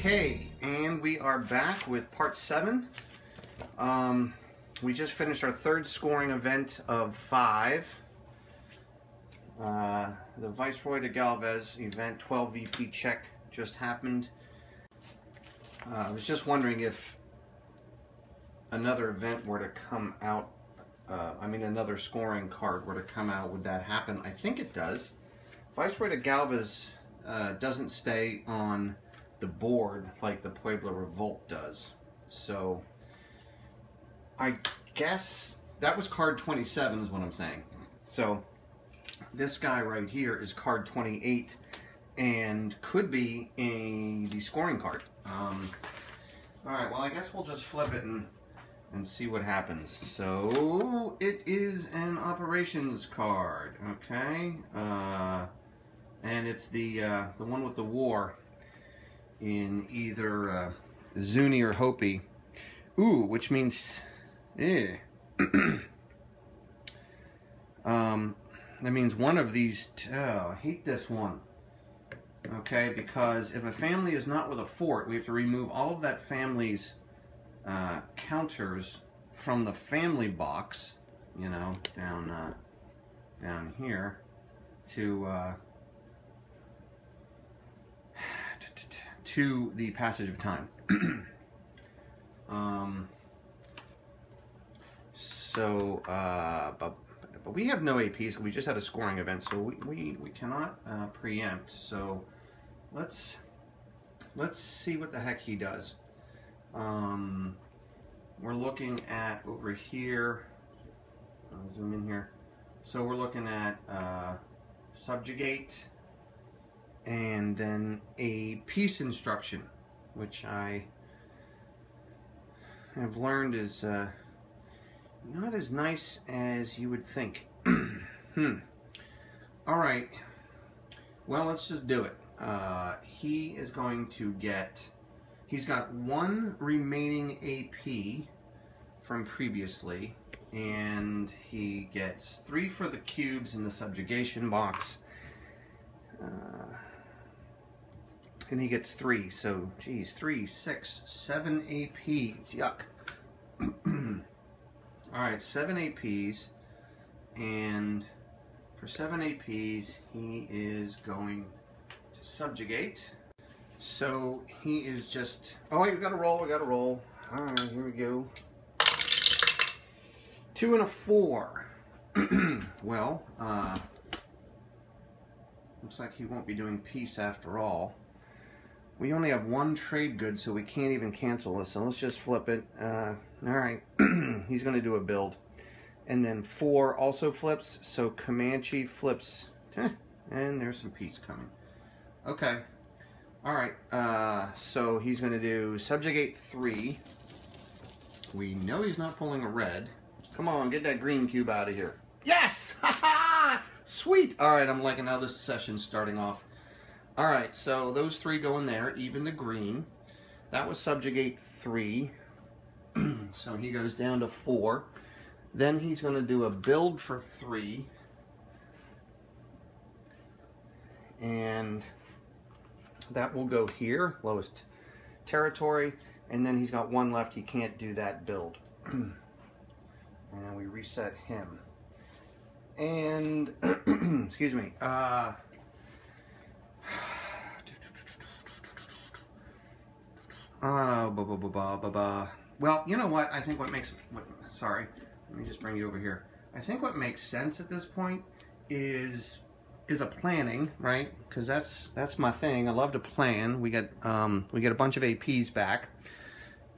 Okay, and we are back with part 7. We just finished our third scoring event of 5. The Viceroy de Galvez event 12 VP check just happened. I was just wondering if another event were to come out, another scoring card were to come out, would that happen? I think it does. Viceroy de Galvez doesn't stay on the board like the Puebla Revolt does. So I guess that was card 27 is what I'm saying. So this guy right here is card 28 and could be the scoring card. Alright, well I guess we'll just flip it and see what happens. So it is an operations card, okay? And it's the one with the war in either Zuni or Hopi. Ooh, which means that means one of these I hate this one. Okay, because if a family is not with a fort, we have to remove all of that family's counters from the family box, you know, down here to the passage of time. But we have no APs. We just had a scoring event, so we cannot preempt. So let's see what the heck he does. We're looking at over here. I'll zoom in here. So we're looking at subjugate, and then a peace instruction, which I have learned is not as nice as you would think. Alright, well, let's just do it. He is going to get, he's got 1 remaining AP from previously, and he gets 3 for the cubes in the subjugation box. And he gets 3, so geez, 3, 6, 7 APs. Yuck. Alright, 7 APs, and for 7 APs he is going to subjugate. So he is just, oh wait, we gotta roll. Alright, here we go. 2 and a 4. Well, looks like he won't be doing peace after all. We only have 1 trade good, so we can't even cancel this, so let's just flip it. Alright, he's going to do a build. And then 4 also flips, so Comanche flips, and there's some peace coming. Okay, alright, so he's going to do subjugate 3. We know he's not pulling a red. Come on, get that green cube out of here. Yes! Ha ha! Sweet! Alright, I'm liking how this session's starting off. Alright, so those 3 go in there, even the green. That was subjugate 3. So he goes down to 4. Then he's going to do a build for 3. And that will go here, lowest territory. And then he's got 1 left, he can't do that build. And we reset him. And, excuse me, well, you know what? I think what makes, sorry, let me just bring you over here. I think what makes sense at this point is a planning, right? Because that's my thing. I love to plan. We get a bunch of APs back,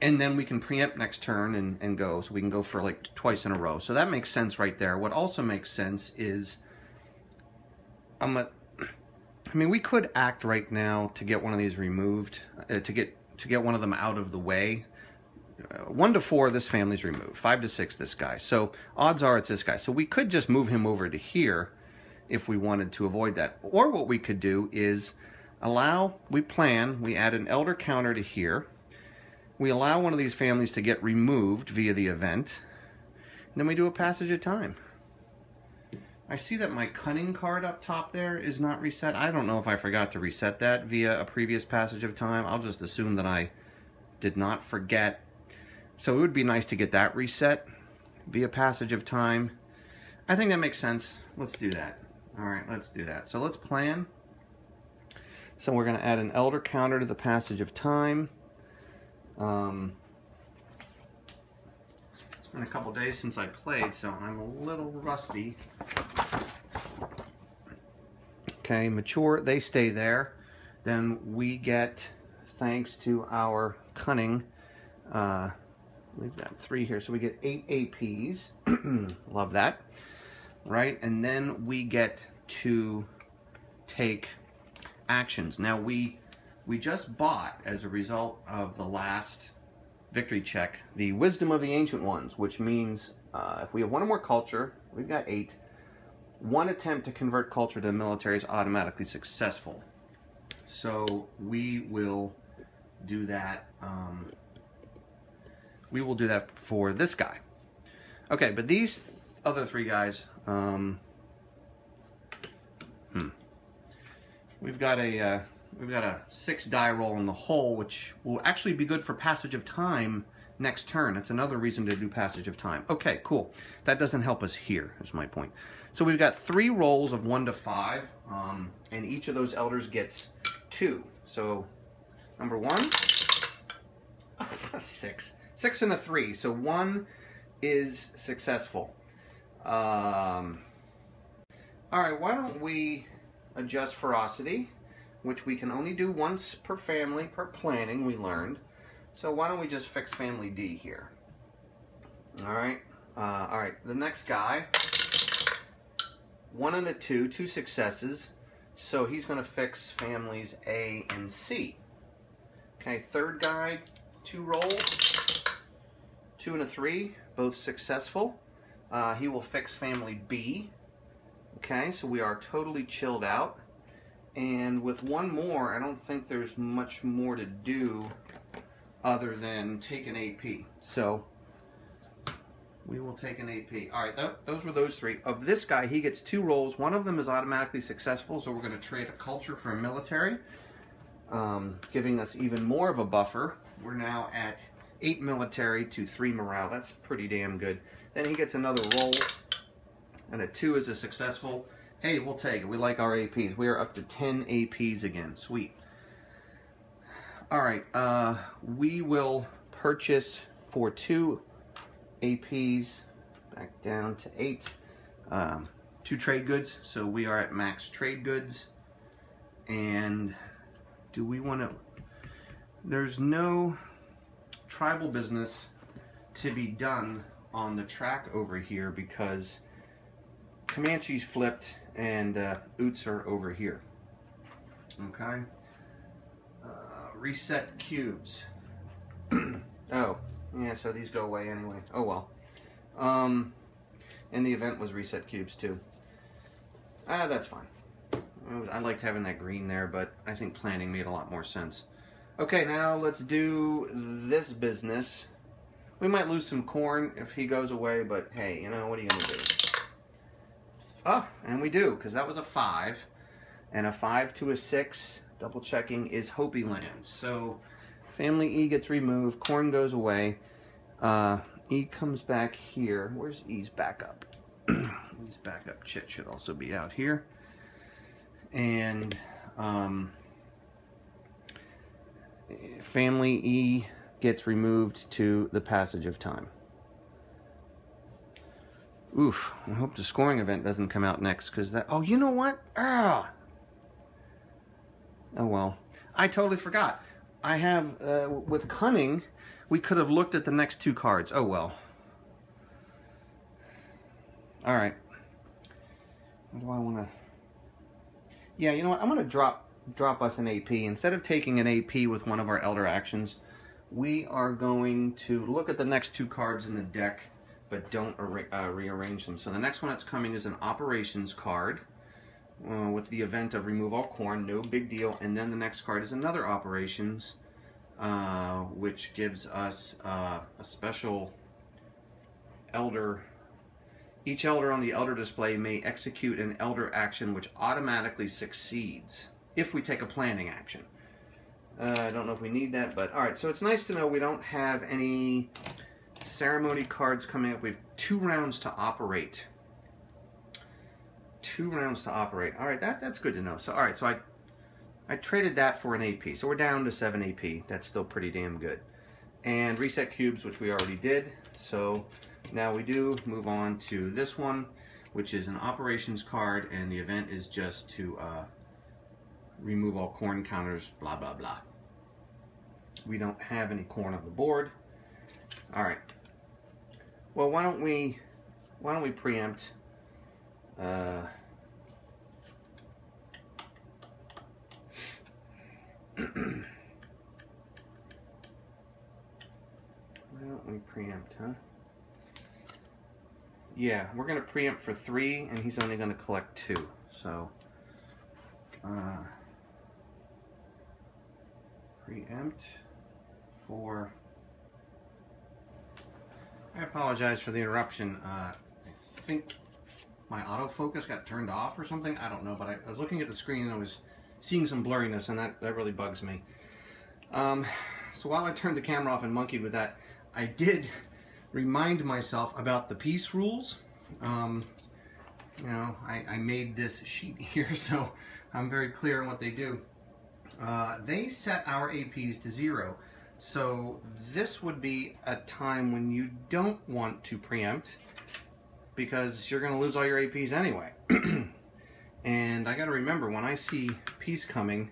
and then we can preempt next turn and go. So we can go for like twice in a row. So that makes sense right there. What also makes sense is we could act right now to get one of these removed, to get one of them out of the way. 1 to 4, this family's removed. 5 to 6, this guy. So odds are it's this guy. So we could just move him over to here if we wanted to avoid that. Or what we could do is we add an elder counter to here. We allow one of these families to get removed via the event. And then we do a passage of time. I see that my cunning card up top there is not reset. I don't know if I forgot to reset that via a previous passage of time. I'll just assume that I did not forget. So it would be nice to get that reset via passage of time. I think that makes sense. Let's do that. All right, let's do that. So let's plan. So we're going to add an elder counter to the passage of time. It's been a couple days since I played, so I'm a little rusty. Okay, mature, they stay there. Then we get, thanks to our cunning, we've got 3 here, so we get 8 APs. Love that. Right, and then we get to take actions. Now we just bought, as a result of the last victory check, the Wisdom of the Ancient Ones, which means if we have 1 or more culture, we've got 8, 1 attempt to convert culture to the military is automatically successful. So we will do that. We will do that for this guy. Okay, but these other 3 guys, we've got a 6 die roll in the hole, which will actually be good for passage of time next turn. That's another reason to do passage of time. Okay, cool. That doesn't help us here, is my point. So we've got 3 rolls of 1 to 5, and each of those elders gets 2. So number 1, 6. 6 and a 3. So 1 is successful. All right, why don't we adjust ferocity, which we can only do once per family, per planning, we learned. So why don't we just fix family D here? All right, the next guy, 1 and a 2, 2 successes. So he's gonna fix families A and C. Okay, third guy, 2 rolls, 2 and a 3, both successful. He will fix family B. Okay, so we are totally chilled out. And with 1 more, I don't think there's much more to do other than take an AP. So we will take an AP. All right, those were those 3. Of this guy, he gets 2 rolls. 1 of them is automatically successful, so we're going to trade a culture for a military, giving us even more of a buffer. We're now at 8 military to 3 morale. That's pretty damn good. Then he gets another roll, and a 2 is a successful. Hey, we'll take it. We like our APs. We are up to 10 APs again. Sweet. All right, we will purchase for 2 APs, back down to 8, 2 trade goods. So we are at max trade goods. And do we want to, there's no tribal business to be done on the track over here because Comanche's flipped and Utes are over here. Okay. Reset cubes. Oh, yeah, so these go away anyway. Oh well. And the event was reset cubes too. That's fine. I liked having that green there, but I think planning made a lot more sense. Okay, now let's do this business. We might lose some corn if he goes away, but hey, you know, what are you going to do? Oh, and we do, because that was a 5. And a 5 to a 6, double checking, is Hopi land. So family E gets removed, corn goes away. E comes back here. Where's E's backup? E's backup chit should also be out here. And family E gets removed to the passage of time. Oof, I hope the scoring event doesn't come out next, because that, oh, you know what? Ah! Oh well, I totally forgot. I have, with cunning, we could have looked at the next 2 cards. Oh well. All right. What do I want to, yeah, you know what? I'm going to drop us an AP. Instead of taking an AP with one of our elder actions, we are going to look at the next 2 cards in the deck, but don't rearrange them. So the next one that's coming is an operations card with the event of remove all corn, no big deal. And then the next card is another operations, which gives us a special elder Each elder on the elder display may execute an elder action which automatically succeeds if we take a planning action. I don't know if we need that, but alright, so it's nice to know we don't have any ceremony cards coming up. We have 2 rounds to operate. 2 rounds to operate. Alright, that's good to know. So alright, so I traded that for an AP. So we're down to 7 AP. That's still pretty damn good. And reset cubes, which we already did. So now we do move on to this one, which is an operations card, and the event is just to remove all corn counters, blah, blah, blah. We don't have any corn on the board. All right. Well, why don't we preempt? Why don't we preempt, huh? Yeah, we're going to preempt for 3, and he's only going to collect 2. So, preempt for... I apologize for the interruption. I think my autofocus got turned off or something. I don't know, but I was looking at the screen and I was seeing some blurriness, and that really bugs me. So while I turned the camera off and monkeyed with that, I did remind myself about the peace rules. You know, I made this sheet here, so I'm very clear on what they do. They set our APs to 0. So this would be a time when you don't want to preempt because you're going to lose all your APs anyway. And I got to remember, when I see peace coming,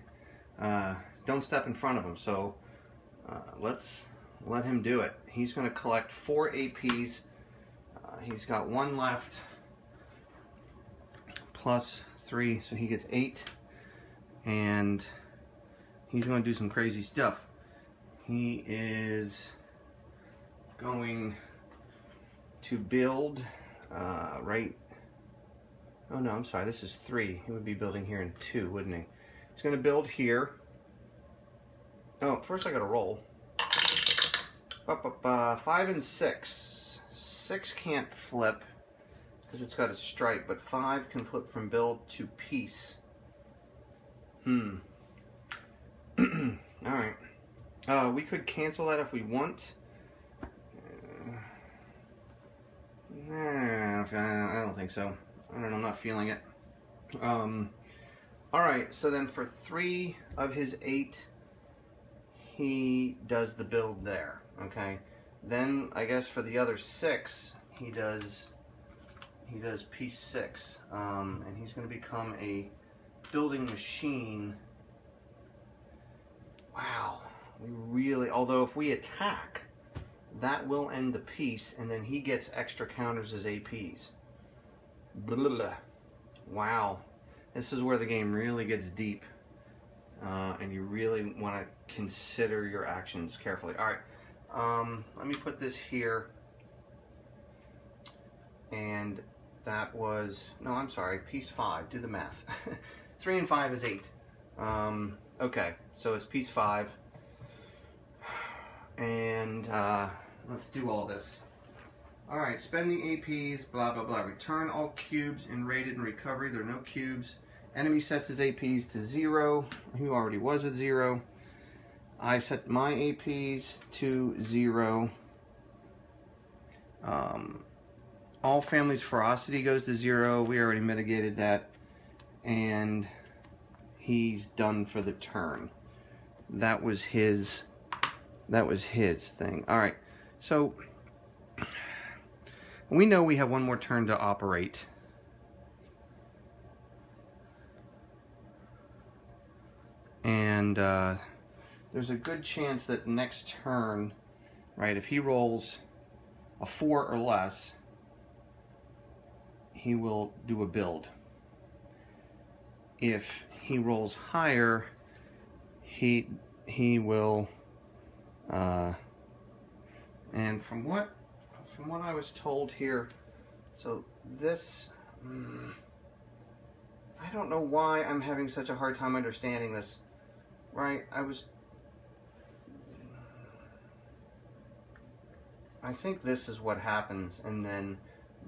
don't step in front of him. So let's let him do it. He's going to collect 4 APs. He's got 1 left, plus 3, so he gets 8. And he's going to do some crazy stuff. He is going to build right... Oh no, I'm sorry, this is 3. He would be building here in 2, wouldn't he? He's going to build here. Oh, first I got to roll. 5 and 6. 6 can't flip because it's got a strike, but 5 can flip from build to peace. Alright. We could cancel that if we want. I don't think so. I don't know, I'm not feeling it. Alright, so then for 3 of his 8, he does the build there. Okay. Then I guess for the other 6, he does piece 6. And he's going to become a building machine. Wow. We really, although if we attack, that will end the piece, and then he gets extra counters as APs. Blah, blah, blah. Wow. This is where the game really gets deep. And you really want to consider your actions carefully. Alright, let me put this here. And that was, no, I'm sorry, piece 5. Do the math. 3 and 5 is 8. Okay, so it's piece 5. And let's do all this. Alright, spend the APs, blah, blah, blah. Return all cubes in raided and recovery. There are no cubes. Enemy sets his APs to 0. He already was at 0. I set my APs to 0. All families' ferocity goes to 0. We already mitigated that. And he's done for the turn. That was his thing. Alright, so we know we have 1 more turn to operate. And there's a good chance that next turn, right, if he rolls a 4 or less, he will do a build. If he rolls higher, he will and from what I was told here, so this I don't know why I'm having such a hard time understanding this. Right, I think this is what happens, and then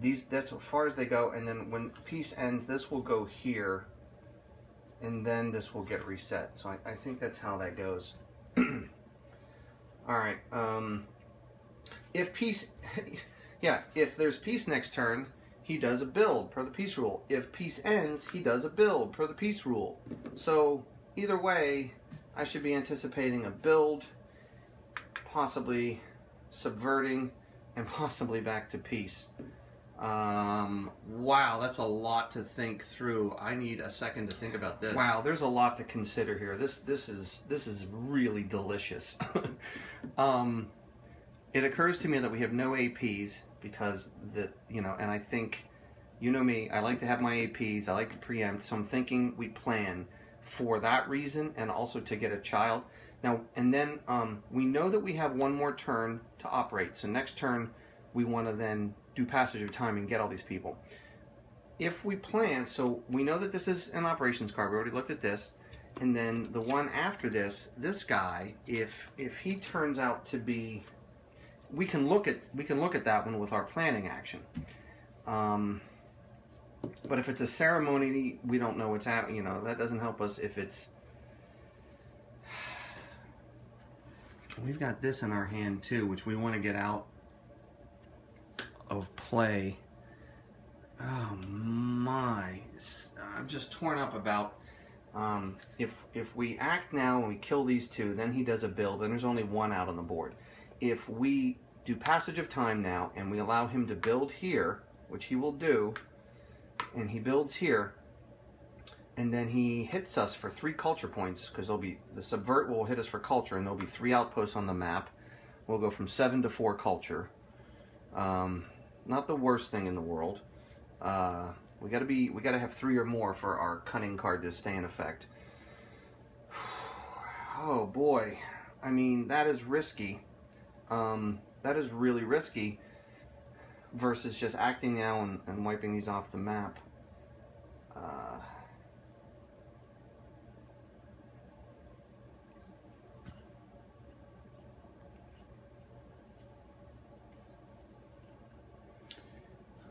that's as far as they go, and then when peace ends, this will go here, and then this will get reset. So I think that's how that goes. All right. If peace, yeah, if there's peace next turn, he does a build per the peace rule. If peace ends, he does a build per the peace rule. So either way, I should be anticipating a build, possibly subverting, and possibly back to peace. Wow, that's a lot to think through. I need a second to think about this. Wow, there's a lot to consider here. This is really delicious. It occurs to me that we have no APs because and I think, you know me, I like to have my APs, I like to preempt, so I'm thinking we plan for that reason and also to get a child. Now, and then we know that we have one more turn to operate. So next turn, we want to then do passage of time and get all these people. If we plan, so we know that this is an operations card. We already looked at this. And then the one after this guy, if he turns out to be, we can look at that one with our planning action. But if it's a ceremony, we don't know what's happening. That doesn't help us if it's. We've got this in our hand too, which we want to get out of play. Oh my! I'm just torn up about. If we act now and we kill these two, then he does a build, and there's only one out on the board. If we do passage of time now and we allow him to build here, which he will do, and he builds here, and then he hits us for 3 culture points, because the subvert will hit us for culture, and there'll be 3 outposts on the map. We'll go from 7 to 4 culture. Not the worst thing in the world. We gotta have 3 or more for our cunning card to stay in effect. Oh boy, I mean, that is risky. That is really risky versus just acting now and wiping these off the map.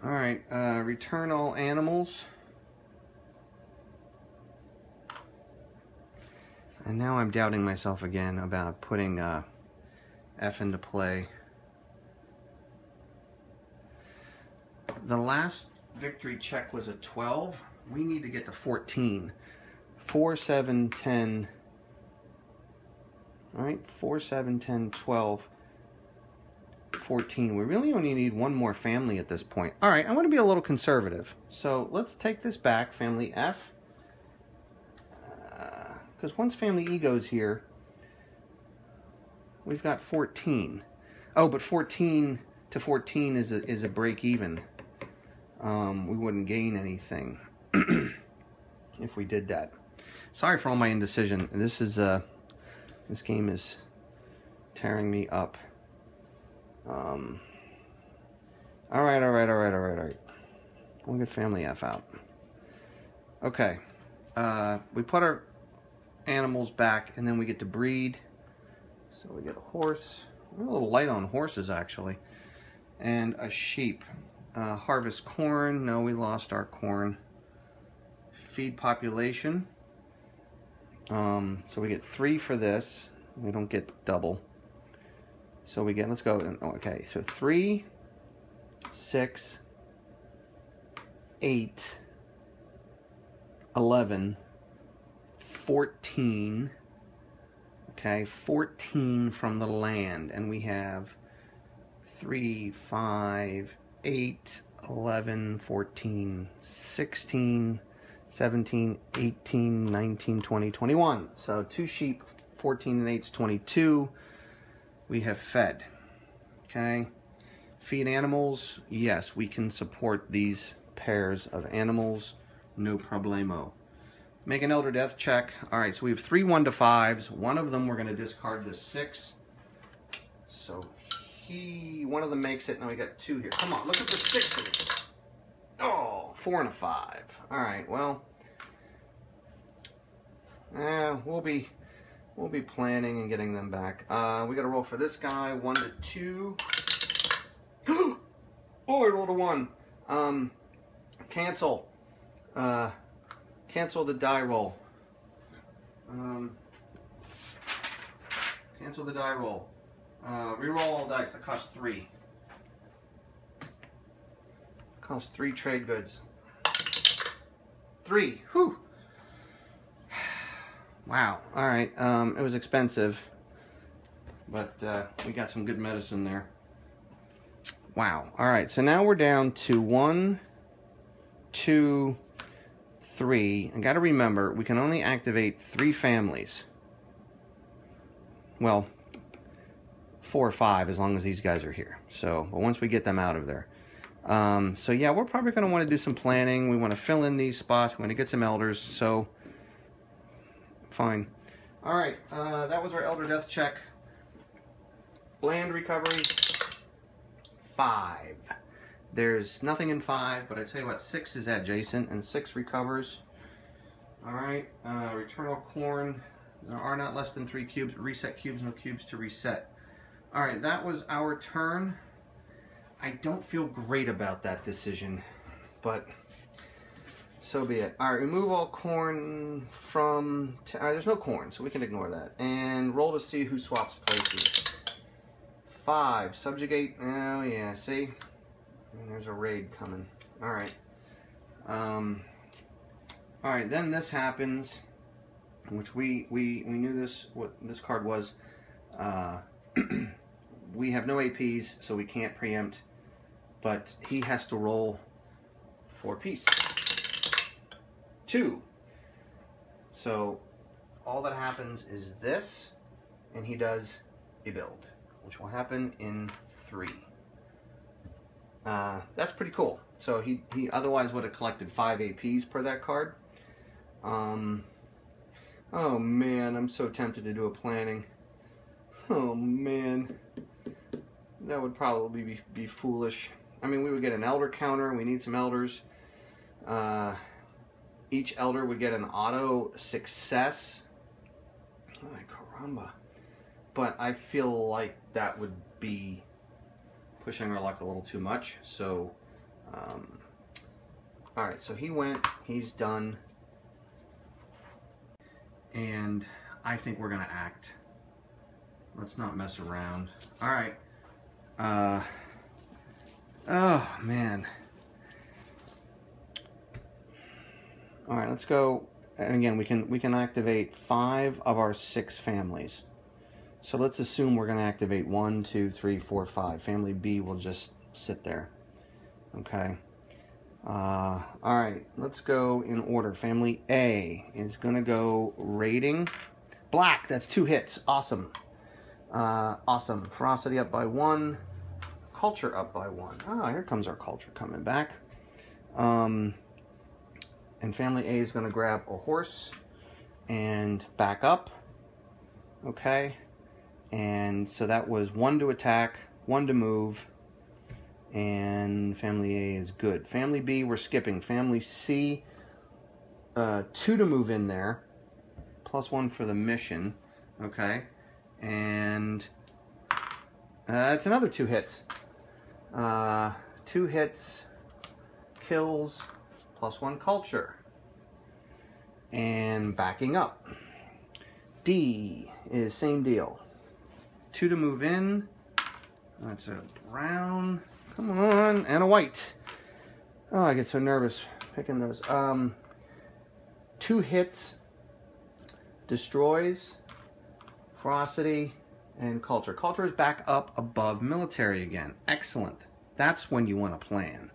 All right, return all animals. And now I'm doubting myself again about putting F into play. The last victory check was a 12. We need to get to 14. 4, 7, 10. All right, 4, 7, 10, 12. 14. We really only need one more family at this point. All right, I'm going to be a little conservative. So let's take this back, family F. Because once family E goes here, we've got 14. Oh, but 14 to 14 is a break even. We wouldn't gain anything if we did that. Sorry for all my indecision. This game is tearing me up. All right. We'll get family F out. Okay. We put our animals back, and then we get to breed. So we get a horse. We're a little light on horses, actually. And a sheep. Harvest corn. No, we lost our corn. Feed population. So we get 3 for this. We don't get double. So we get, let's go, okay, so 3, 6, 8, 11, 14, okay, 14 from the land, and we have 3, 5, 8, 11, 14, 16, 17, 18, 19, 20, 21. So 2 sheep, 14 and 8 is 22. We have fed, okay? Feed animals, yes, we can support these pairs of animals, no problemo. Make an elder death check. All right, so we have 3 1 to 5s. One of them we're gonna discard the 6. So one of them makes it, now we got 2 here. Come on, look at the 6s. Oh, 4 and a 5. All right, well, we'll be planning and getting them back. We got to roll for this guy. 1 to 2. Oh, I rolled a 1. Cancel. Cancel the die roll. Cancel the die roll. Reroll all dice. That costs 3. Costs 3 trade goods. 3. Whew. Wow. All right. It was expensive, but we got some good medicine there. Wow. All right. So now we're down to 1, 2, 3. I got to remember, we can only activate 3 families. Well, 4 or 5 as long as these guys are here. So, but once we get them out of there. So yeah, we're probably going to want to do some planning. We want to fill in these spots. We want to get some elders. So, fine. All right. That was our elder death check. Land recovery. 5. There's nothing in 5, but I tell you what, 6 is adjacent, and 6 recovers. All right. Return all corn. There are not less than 3 cubes. Reset cubes. No cubes to reset. All right. That was our turn. I don't feel great about that decision, but so be it. All right, remove all corn from... all right, there's no corn, so we can ignore that. And roll to see who swaps places. 5, subjugate. Oh, yeah, see? And there's a raid coming. All right. All right, then this happens, which we knew this, what this card was. We have no APs, so we can't preempt. But he has to roll for peace. 2. So all that happens is this, and he does a build, which will happen in 3. That's pretty cool. So he otherwise would have collected 5 APs per that card. Oh man, I'm so tempted to do a planning. Oh man, that would probably be foolish. I mean, we would get an elder counter. We need some elders. Each elder would get an auto success. Oh, caramba. But I feel like that would be pushing our luck a little too much. So, all right, so he went. He's done. And I think we're going to act. Let's not mess around. All right. Oh, man. All right, let's go. And again, we can activate 5 of our 6 families. So let's assume we're going to activate 1, 2, 3, 4, 5. Family B will just sit there. Okay. All right, let's go in order. Family A is going to go raiding. Black, that's 2 hits. Awesome. Awesome. Ferocity up by 1. Culture up by 1. Ah, here comes our culture coming back. And family A is going to grab a horse and back up. Okay. And so that was 1 to attack, 1 to move. And family A is good. Family B, we're skipping. Family C, 2 to move in there. +1 for the mission. Okay. And that's another 2 hits. 2 hits, kills, +1 culture. And backing up. D is same deal. 2 to move in. That's a brown. Come on. And a white. Oh, I get so nervous picking those. 2 hits. Destroys. Ferocity. And culture. Culture is back up above military again. Excellent. That's when you want to plan.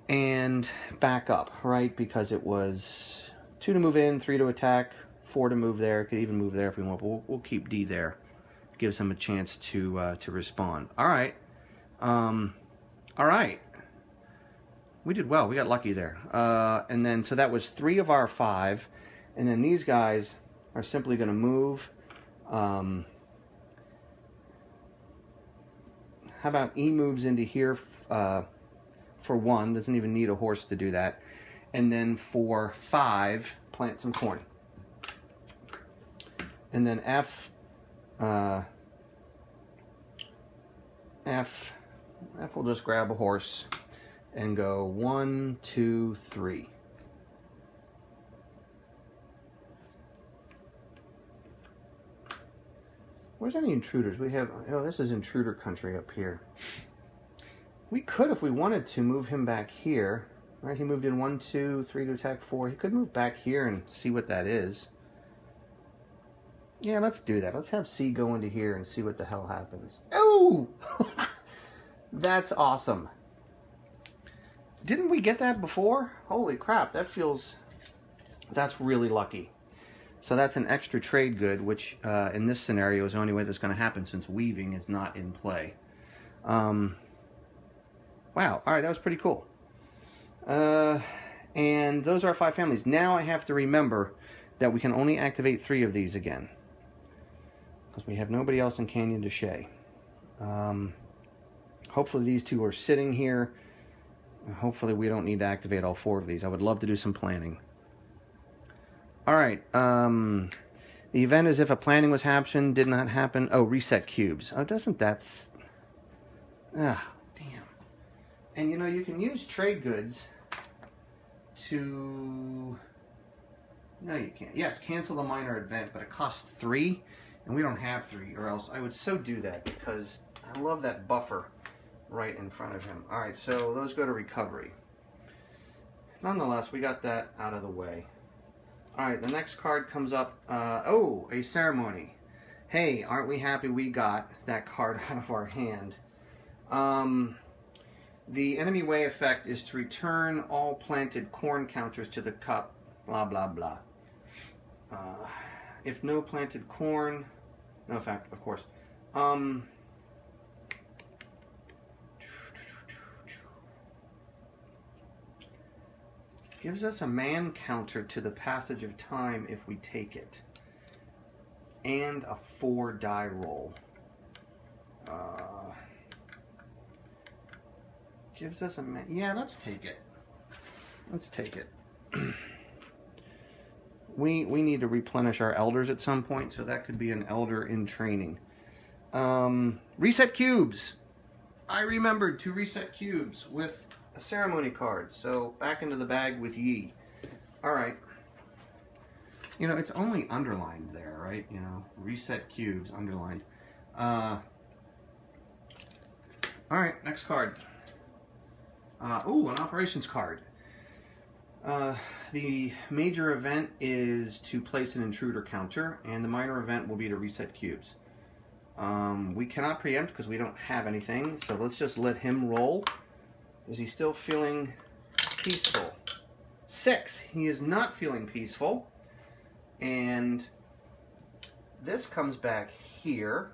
And back up, right? Because it was 2 to move in, 3 to attack, 4 to move there. Could even move there if we want, but we'll keep D there. Gives him a chance to respond. All right. All right. We did well. We got lucky there. And then, so that was 3 of our 5. And then these guys are simply going to move. How about E moves into here for 1. Doesn't even need a horse to do that. And then for 5, plant some corn. And then F will just grab a horse and go 1, 2, 3. Where's any intruders? We have, oh, this is intruder country up here. We could, if we wanted to, move him back here. Right, he moved in 1, 2, 3 to attack 4. He could move back here and see what that is. Yeah, let's do that. Let's have C go into here and see what the hell happens. Oh! That's awesome. Didn't we get that before? Holy crap, that feels... That's really lucky. So that's an extra trade good, which in this scenario is the only way that's going to happen since weaving is not in play. Wow, alright, that was pretty cool. And those are our 5 families. Now I have to remember that we can only activate 3 of these again. Because we have nobody else in Canyon de Chelly. Hopefully these 2 are sitting here. Hopefully we don't need to activate all 4 of these. I would love to do some planning. Alright, the event is if a planning was happened, did not happen. Oh, reset cubes. Oh, doesn't that... Ah, damn. And you know, you can use trade goods to... No, you can't. Yes, cancel the minor event, but it costs 3, and we don't have 3, or else I would so do that, because I love that buffer right in front of him. Alright, so those go to recovery. Nonetheless, we got that out of the way. Alright, the next card comes up. Oh, a ceremony. Hey, aren't we happy we got that card out of our hand? The enemy way effect is to return all planted corn counters to the cup. Blah, blah, blah. If no planted corn... No effect, of course. Gives us a man counter to the passage of time if we take it. And a 4 die roll. Gives us a man... Yeah, let's take it. Let's take it. We need to replenish our elders at some point, so that could be an elder in training. Reset cubes! I remembered to reset cubes with a ceremony card, so back into the bag with ye. Alright. You know, it's only underlined there, right? You know, reset cubes, underlined. Alright, next card. Ooh, an operations card. The major event is to place an intruder counter, and the minor event will be to reset cubes. We cannot preempt because we don't have anything, so let's just let him roll. Is he still feeling peaceful? 6. He is not feeling peaceful. And this comes back here.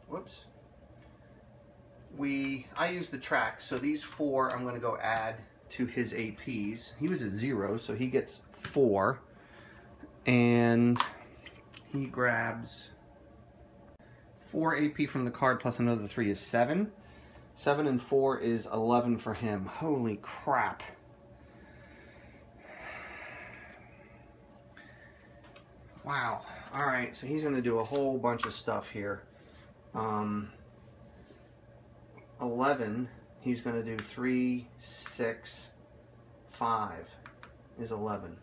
Whoops. I use the track, so these 4 I'm going to go add to his APs. He was at 0, so he gets 4. And he grabs 4 AP from the card plus another 3 is 7. 7 and 4 is 11 for him. Holy crap. Wow. Alright, so he's going to do a whole bunch of stuff here. 11, he's going to do 3, 6, 5 is 11.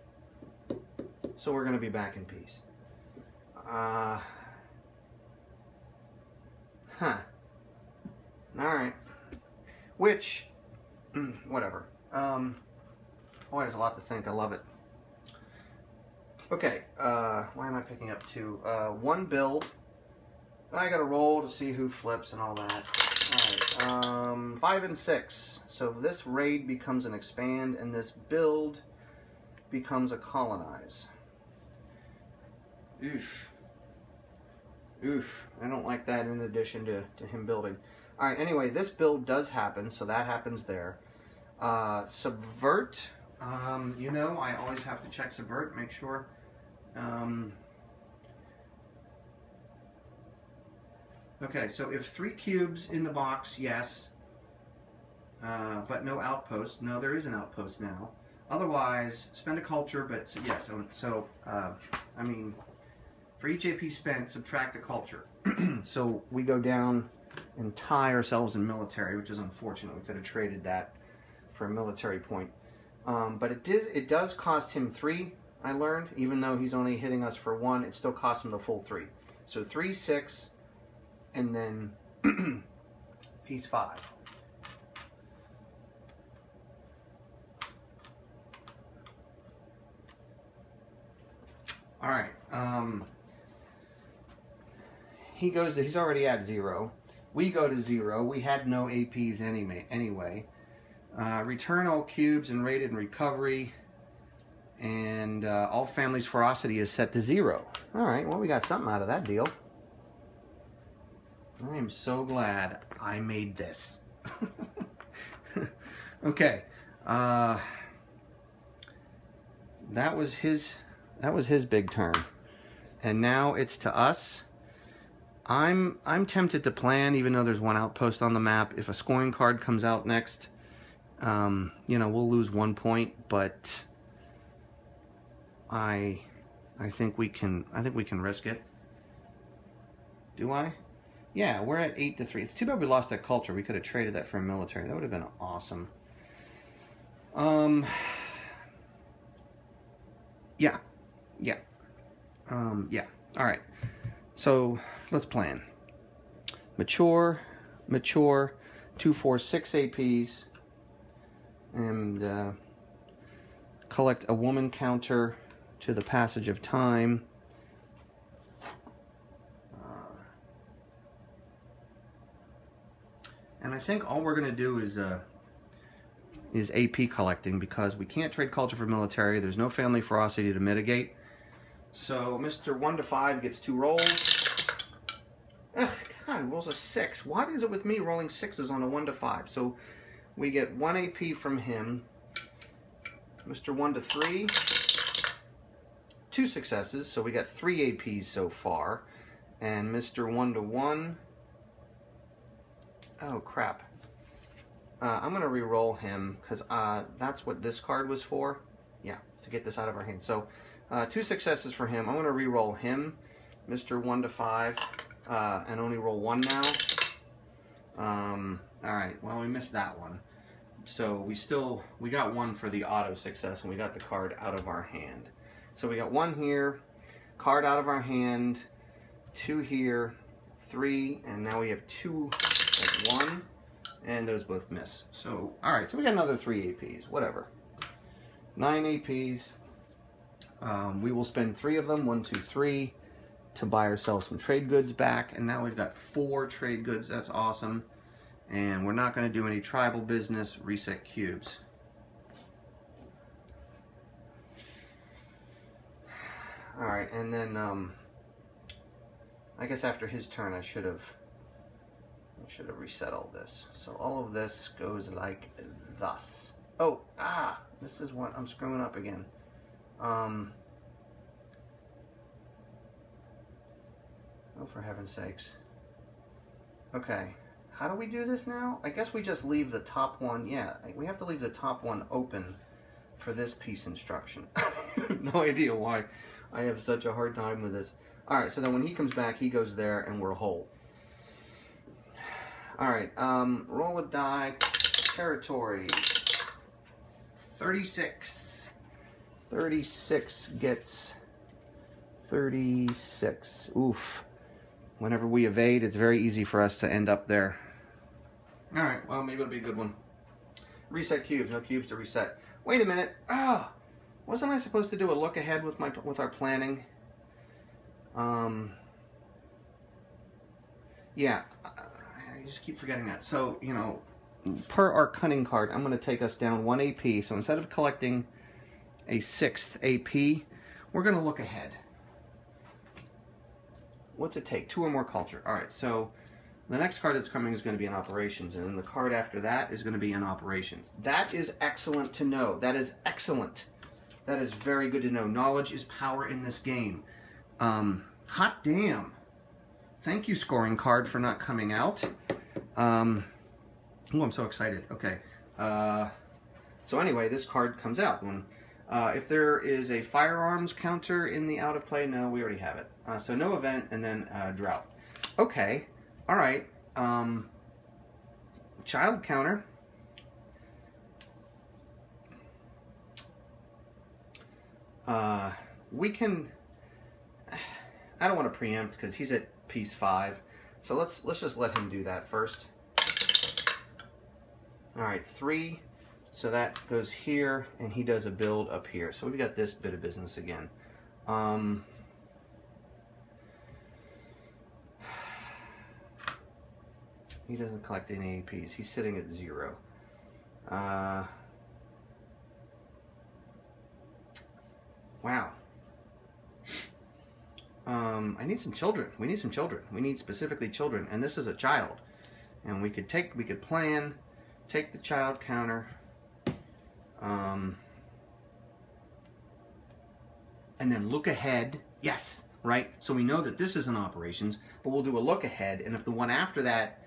So we're going to be back in peace. Alright. Which, whatever. Boy, there's a lot to think. I love it. Okay, why am I picking up 2? 1 build. I gotta roll to see who flips and all that. Alright, 5 and 6. So this raid becomes an expand, and this build becomes a colonize. Oof. Oof. I don't like that in addition to him building. Alright, anyway, this build does happen, so that happens there. Subvert. You know, I always have to check subvert, make sure. Okay, so if 3 cubes in the box, yes. But no outpost. No, there is an outpost now. Otherwise, spend a culture, but yes. So I mean, for each AP spent, subtract a culture. So we go down and tie ourselves in military, which is unfortunate. We could have traded that. for a military point. But it does cost him 3, I learned. Even though he's only hitting us for 1, it still costs him the full 3. So 3, 6, and then piece 5. All right. He's already at 0. We go to 0. We had no APs anyway. Return all cubes and rated in recovery. And all families' ferocity is set to 0. All right, well, we got something out of that deal. I am so glad I made this. Okay. That was his big turn. And now it's to us. I'm tempted to plan, even though there's one outpost on the map. If a scoring card comes out next, you know, we'll lose 1 point, but I think we can risk it. Do I? Yeah, we're at 8-3. It's too bad we lost that culture. We could have traded that for a military. That would have been awesome. Yeah. Yeah. Yeah. All right. So let's plan. Mature, 2, 4, 6 APs, and collect a woman counter to the passage of time. And I think all we're gonna do is AP collecting, because we can't trade culture for military. There's no family ferocity to mitigate. So Mr. 1 to 5 gets 2 rolls. Ugh, God, rolls a 6. What is it with me rolling 6s on a 1 to 5? So we get 1 AP from him. Mr. 1 to 3, 2 successes, so we got 3 APs so far. And Mr. 1 to 1, oh crap. I'm gonna re-roll him, because that's what this card was for. Yeah, to get this out of our hand. So 2 successes for him. I'm gonna re-roll him, Mr. 1 to 5, and only roll 1 now. All right, well, we missed that one. So we got 1 for the auto success, and we got the card out of our hand. So we got 1 here, card out of our hand, 2 here, 3, and now we have 2 at 1, and those both miss. So, all right, so we got another 3 APs, whatever. 9 APs. We will spend 3 of them, 1, 2, 3, to buy ourselves some trade goods back, and now we've got 4 trade goods. That's awesome. And we're not going to do any tribal business. Reset cubes. All right, and then I guess after his turn, I should have reset all this. So all of this goes like thus. Oh, this is what I'm screwing up again. Oh, for heaven's sakes. Okay. How do we do this now? I guess we just leave the top one. Yeah, we have to leave the top one open for this piece instruction. I have no idea why I have such a hard time with this. All right, so then when he comes back, he goes there and we're whole. All right, roll a die. Territory. 36. 36 gets 36. Oof. Whenever we evade, it's very easy for us to end up there. All right, well, maybe it'll be a good one. Reset cubes, no cubes to reset. Wait a minute. Wasn't I supposed to do a look ahead with our planning? Yeah, I just keep forgetting that. So, you know, per our cunning card, I'm going to take us down 1 AP. So instead of collecting a 6th AP, we're going to look ahead. What's it take? 2 or more culture. All right, so the next card that's coming is going to be in operations, and then the card after that is going to be in operations. That is excellent to know. That is excellent. That is very good to know. Knowledge is power in this game. Hot damn. Thank you, scoring card, for not coming out. Oh, I'm so excited. Okay. So anyway, this card comes out. If there is a firearms counter in the out of play, no, we already have it. So no event, and then drought. Okay. All right. Child counter. we can, I don't want to preempt because he's at piece 5. So let's just let him do that first. All right, 3. So that goes here, and he does a build up here. So we've got this bit of business again. He doesn't collect any APs. He's sitting at 0. Wow. I need some children. We need some children. We need specifically children, and this is a child. And we could plan, take the child counter, and then look ahead. Yes, right? So we know that this is in operations, but we'll do a look ahead, and if the one after that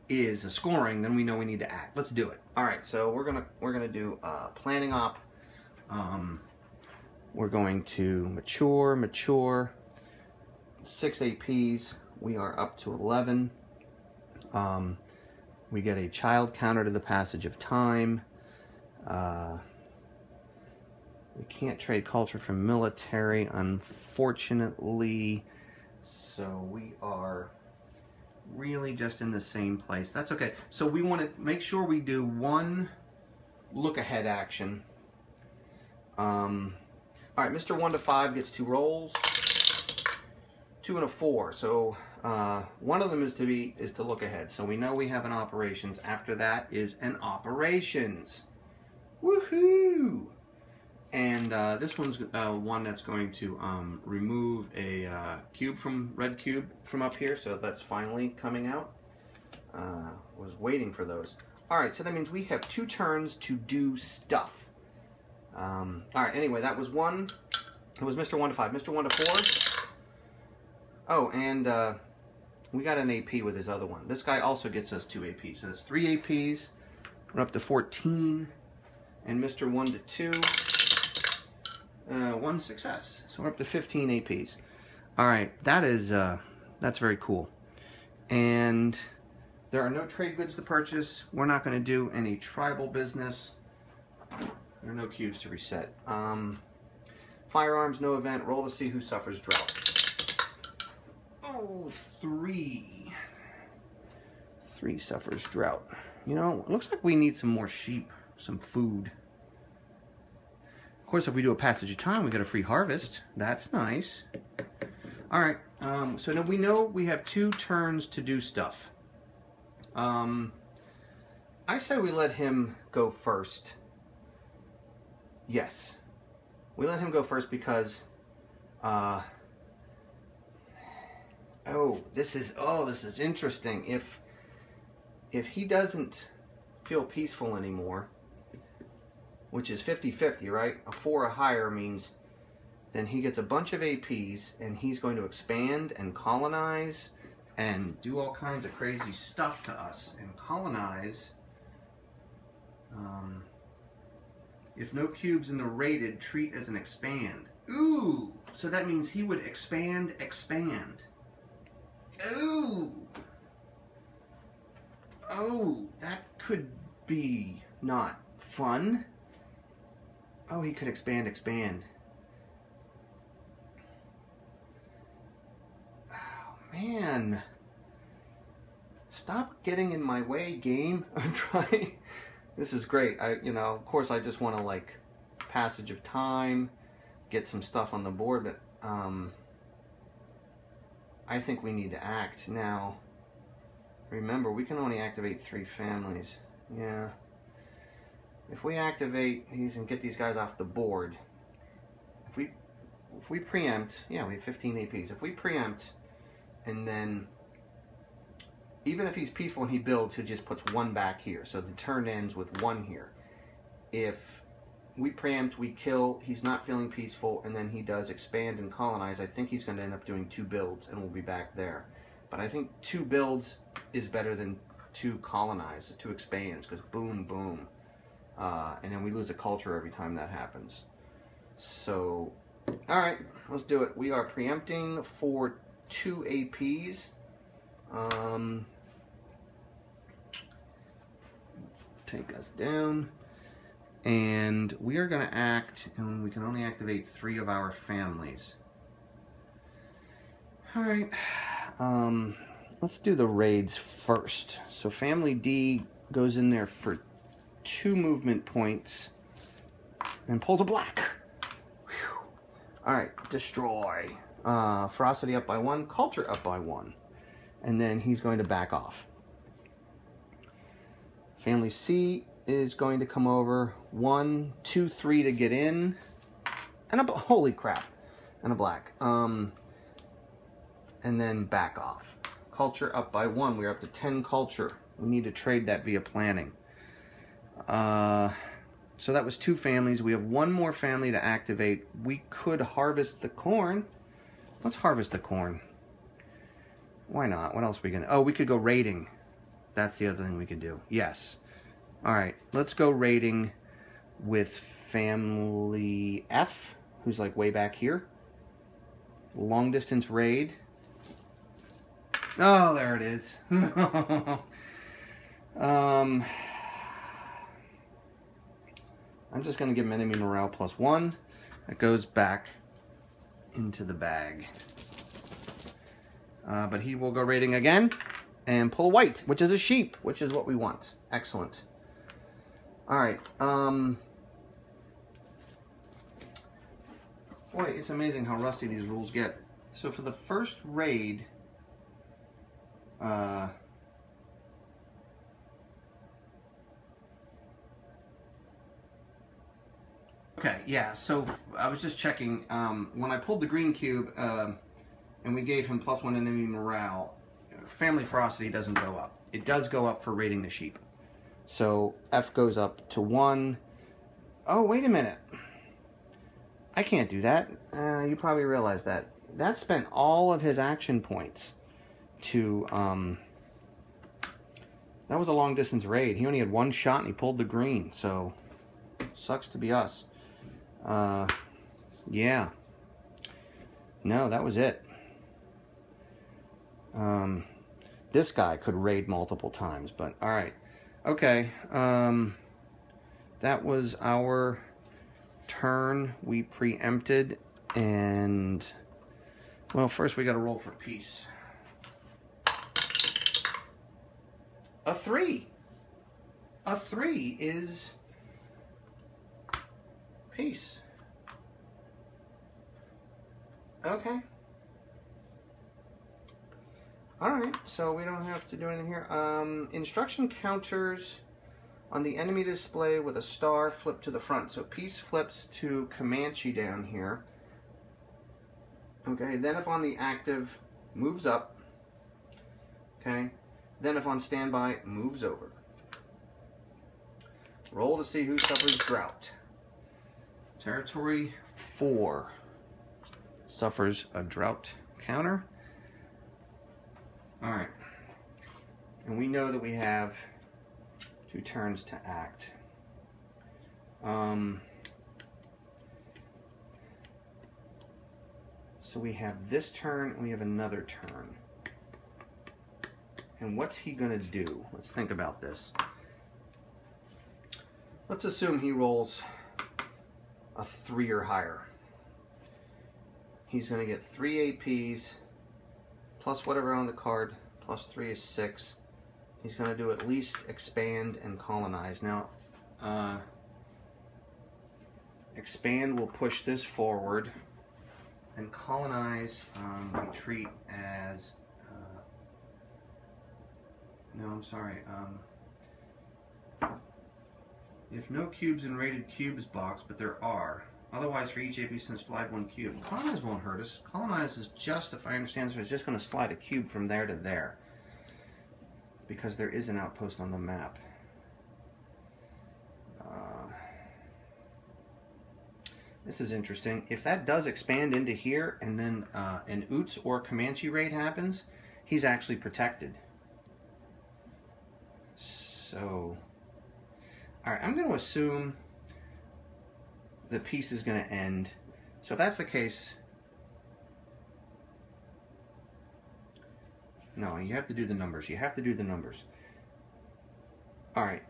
is a scoring, then we know we need to act. Let's do it. All right, so we're gonna do planning op. We're going to mature. 6 APs. We are up to 11. We get a child counter to the passage of time. We can't trade culture for military, unfortunately. So we are really just in the same place. That's okay. So we want to make sure we do one look ahead action. All right, Mr. 1 to 5 gets 2 rolls. 2 and a 4. So one of them is to look ahead. So we know we have an operations. After that is an operations. Woohoo! And this one's one that's going to remove a red cube from up here. So that's finally coming out. Was waiting for those. All right, so that means we have 2 turns to do stuff. All right, anyway, that was one. It was Mr. 1 to 5. Mr. 1 to 4. Oh, and we got an AP with his other one. This guy also gets us 2 APs. So that's 3 APs. We're up to 14. And Mr. 1 to 2. 1 success. So we're up to 15 APs. All right, that's very cool. And there are no trade goods to purchase. We're not going to do any tribal business. There are no cubes to reset. Firearms, no event. Roll to see who suffers drought. Oh, 3. 3 suffers drought. You know, it looks like we need some more sheep, some food. Of course, if we do a passage of time, we get a free harvest. That's nice. All right, so now we know we have 2 turns to do stuff. I say we let him go first. Yes. We let him go first because, oh, this is interesting. If he doesn't feel peaceful anymore, which is 50-50, right? A 4 or higher means then he gets a bunch of APs and he's going to expand and colonize and do all kinds of crazy stuff to us. And colonize, if no cubes in the rated, treat as an expand. Ooh, so that means he would expand. Ooh. Oh, that could be not fun. Oh, he could expand. Oh, man. Stop getting in my way, game. I'm trying. This is great. Of course, I just want to, like, passage of time, get some stuff on the board, but, I think we need to act. Now, remember, we can only activate 3 families. Yeah. If we activate these and get these guys off the board, if we preempt, yeah, we have 15 APs. If we preempt, and then, even if he's peaceful and he builds, he just puts 1 back here. So the turn ends with 1 here. If we preempt, we kill, he's not feeling peaceful, and then he does expand and colonize, I think he's going to end up doing 2 builds, and we'll be back there. But I think 2 builds is better than 2 colonize, 2 expands, because boom, boom. And then we lose a culture every time that happens. So, alright, let's do it. We are preempting for 2 APs. Let's take us down. And we are going to act, and we can only activate 3 of our families. All right, let's do the raids first. So family D goes in there for 2 movement points and pulls a black. Whew. All right, destroy. Ferocity up by 1, culture up by 1. And then he's going to back off. Family C is going to come over 1, 2, 3 to get in. And a, holy crap, and a black. And then back off. Culture up by 1. We're up to 10 culture. We need to trade that via planning. So that was 2 families. We have 1 more family to activate. We could harvest the corn. Let's harvest the corn. Why not? What else are we gonna? Oh, we could go raiding. That's the other thing we could do. Yes. All right. Let's go raiding with family F, who's like way back here. Long distance raid. Oh, there it is. I'm just going to give him enemy morale +1. It goes back into the bag. But he will go raiding again and pull white, which is a sheep, which is what we want. Excellent. All right. Boy, it's amazing how rusty these rules get. So for the first raid, okay, yeah, so I was just checking. When I pulled the green cube and we gave him +1 enemy morale, family ferocity doesn't go up. It does go up for raiding the sheep. So F goes up to 1. Oh, wait a minute. I can't do that. You probably realize that. That spent all of his action points to... that was a long distance raid. He only had 1 shot and he pulled the green. So, sucks to be us. Yeah. No, that was it. This guy could raid multiple times, but alright. Okay. That was our turn. We preempted, and well, first we got to roll for peace. A 3. A 3 is peace. Okay. Alright, so we don't have to do anything here. Instruction counters on the enemy display with a star flip to the front. So peace flips to Comanche down here. Okay, then if on the active, moves up. Okay, then if on standby, moves over. Roll to see who suffers drought. Territory 4 suffers a drought counter. All right, and we know that we have 2 turns to act. So we have this turn and we have another turn. And what's he gonna do? Let's think about this. Let's assume he rolls a 3 or higher. He's gonna get 3 APs plus whatever on the card, +3 is 6. He's going to do at least expand and colonize. Now, expand will push this forward, and colonize we treat as... no, I'm sorry. If no cubes in rated cubes box, but there are. Otherwise, for each AP, since slide 1 cube. Colonize won't hurt us. Colonize is just, if I understand this, is just going to slide a cube from there to there. Because there is an outpost on the map. This is interesting. If that does expand into here, and then an Utes or Comanche raid happens, he's actually protected. So, alright, I'm going to assume the peace is going to end. So if that's the case, no, you have to do the numbers. You have to do the numbers. All right.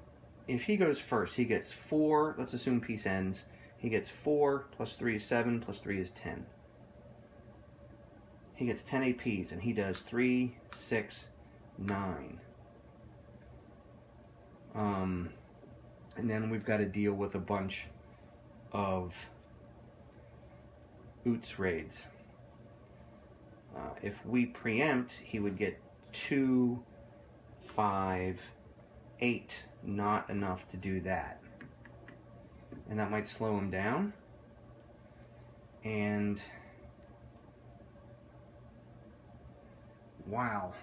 if he goes first, he gets 4. Let's assume peace ends. He gets 4 plus 3 is 7 plus 3 is 10. He gets 10 APs, and he does 3, 6, 9. And then we've got to deal with a bunch of Oots raids. If we preempt, he would get 2, 5, 8. Not enough to do that. And that might slow him down. And wow.